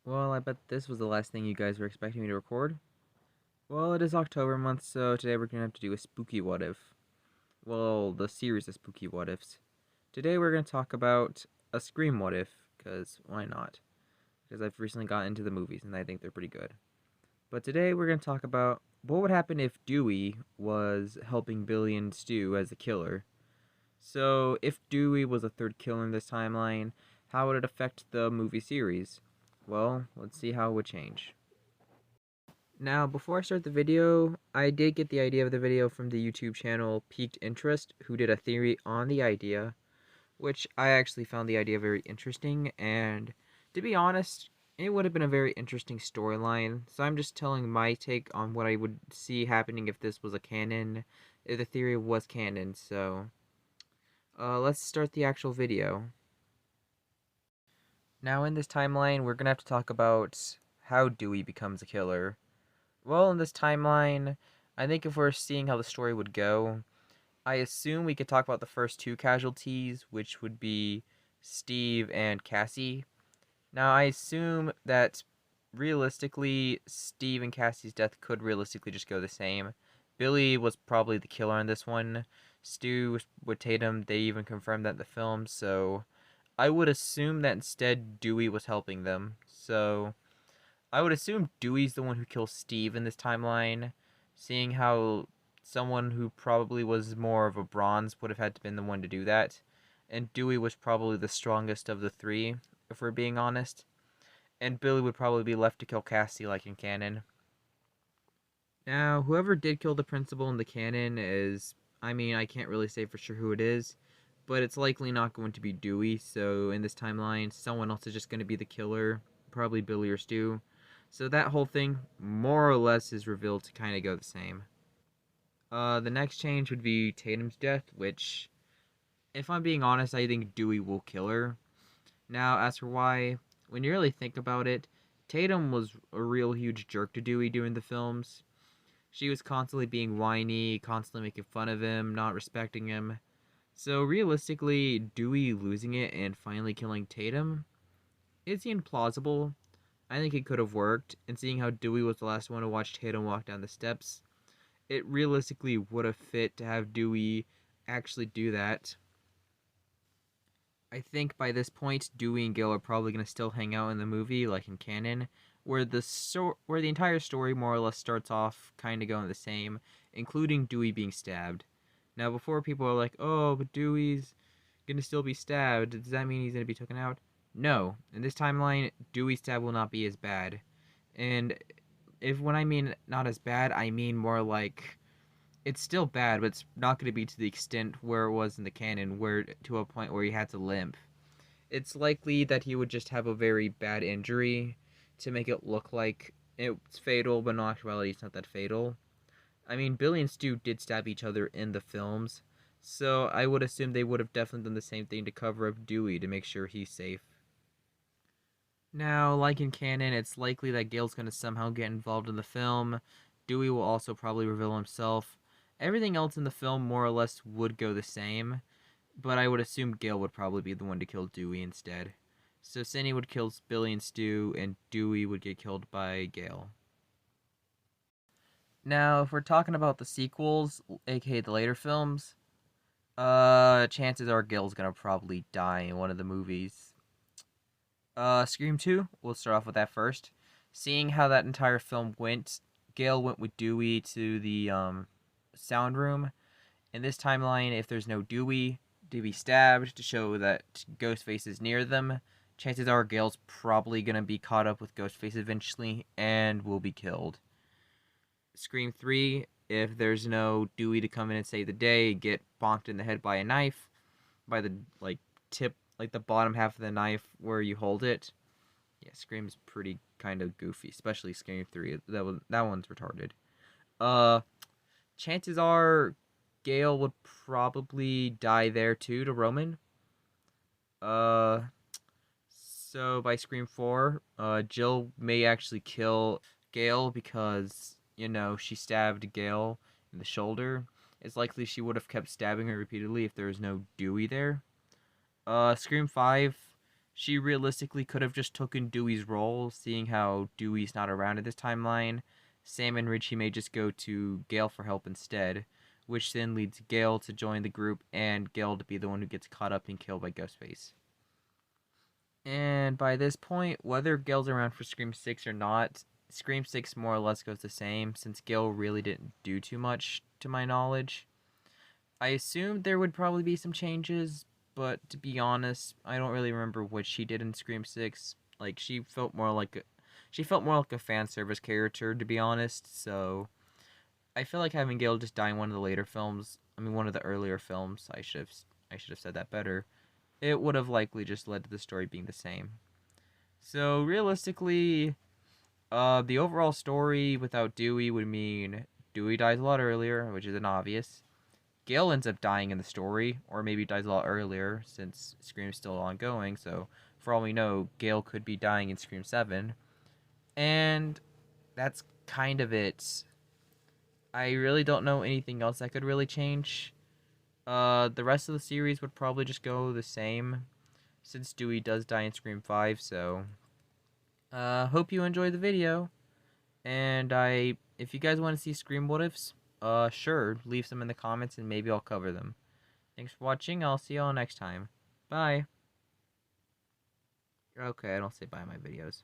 Well, I bet this was the last thing you guys were expecting me to record. Well, it is October month, so today we're gonna have to do a spooky what if. Well, the series of spooky what ifs. Today we're gonna talk about a Scream what if, because why not? Because I've recently gotten into the movies and I think they're pretty good. But today we're gonna talk about what would happen if Dewey was helping Billy and Stu as the killer. So, if Dewey was a third killer in this timeline, how would it affect the movie series? Well, let's see how it would change. Now, before I start the video, I did get the idea of the video from the YouTube channel Peaked Interest, who did a theory on the idea, which I actually found the idea very interesting, and to be honest, it would have been a very interesting storyline, so I'm just telling my take on what I would see happening if this was a canon, if the theory was canon, so let's start the actual video. Now, in this timeline, we're gonna have to talk about how Dewey becomes a killer. Well, in this timeline, I think if we're seeing how the story would go, I assume we could talk about the first two casualties, which would be Steve and Cassie. Now, I assume that realistically, Steve and Cassie's death could realistically just go the same. Billy was probably the killer in this one. Stu was with Tatum. They even confirmed that in the film, so I would assume that instead Dewey was helping them. So I would assume Dewey's the one who kills Steve in this timeline, seeing how someone who probably was more of a bronze would have had to been the one to do that. And Dewey was probably the strongest of the three, if we're being honest. And Billy would probably be left to kill Cassie like in canon. Now, whoever did kill the principal in the canon is, I can't really say for sure who it is, but it's likely not going to be Dewey, so in this timeline, someone else is just going to be the killer, probably Billy or Stu. So that whole thing, more or less, is revealed to kind of go the same. The next change would be Tatum's death, which, if I'm being honest, I think Dewey will kill her. Now, as for why, when you really think about it, Tatum was a real huge jerk to Dewey during the films. She was constantly being whiny, constantly making fun of him, not respecting him. So realistically, Dewey losing it and finally killing Tatum, it seemed plausible. I think it could have worked, and seeing how Dewey was the last one to watch Tatum walk down the steps, it realistically would have fit to have Dewey actually do that. I think by this point, Dewey and Gil are probably going to still hang out in the movie, like in canon, where the entire story more or less starts off kind of going the same, including Dewey being stabbed. Now, before people are like, "Oh, but Dewey's gonna still be stabbed. Does that mean he's gonna be taken out?" No. In this timeline, Dewey's stab will not be as bad. And if when I mean not as bad, I mean more like it's still bad, but it's not going to be to the extent where it was in the canon, where to a point where he had to limp. It's likely that he would just have a very bad injury to make it look like it's fatal, but in actuality, it's not that fatal. I mean, Billy and Stu did stab each other in the films, so I would assume they would have definitely done the same thing to cover up Dewey to make sure he's safe. Now, like in canon, it's likely that Gale's going to somehow get involved in the film. Dewey will also probably reveal himself. Everything else in the film more or less would go the same, but I would assume Gale would probably be the one to kill Dewey instead. So Cindy would kill Billy and Stu, and Dewey would get killed by Gale. Now, if we're talking about the sequels, aka the later films, chances are Gale's gonna probably die in one of the movies. Scream 2, we'll start off with that first. Seeing how that entire film went, Gale went with Dewey to the sound room. In this timeline, if there's no Dewey to be stabbed to show that Ghostface is near them, chances are Gale's probably going to be caught up with Ghostface eventually and will be killed. Scream 3, if there's no Dewey to come in and save the day, get bonked in the head by a knife, by the tip, the bottom half of the knife where you hold it. Yeah, Scream's pretty kind of goofy, especially Scream 3. That one's retarded. Uh, Chances are Gale would probably die there too to Roman. Uh, so by Scream 4, Jill may actually kill Gale because, she stabbed Gale in the shoulder. It's likely she would have kept stabbing her repeatedly if there was no Dewey there. Scream 5, She realistically could have just taken Dewey's role, seeing how Dewey's not around in this timeline. Sam and Richie may just go to Gale for help instead, which then leads Gale to join the group and Gale to be the one who gets caught up and killed by Ghostface. And by this point, whether Gale's around for Scream 6 or not, Scream 6 more or less goes the same, since Gale really didn't do too much, to my knowledge. I assumed there would probably be some changes, but to be honest, I don't really remember what she did in Scream 6. Like, she felt more like a fan service character, to be honest, so I feel like having Gale just die in one of the later films, I mean one of the earlier films, I should have said that better. It would have likely just led to the story being the same. So realistically, the overall story without Dewey would mean Dewey dies a lot earlier, which is an obvious. Gale ends up dying in the story, or maybe dies a lot earlier since Scream's still ongoing. So for all we know, Gale could be dying in Scream 7, and that's kind of it. I really don't know anything else that could really change. The rest of the series would probably just go the same, since Dewey does die in Scream 5. So hope you enjoyed the video. And if you guys want to see Scream what ifs, sure, leave some in the comments and maybe I'll cover them. Thanks for watching. I'll see y'all next time. Bye. Okay, I don't say bye in my videos.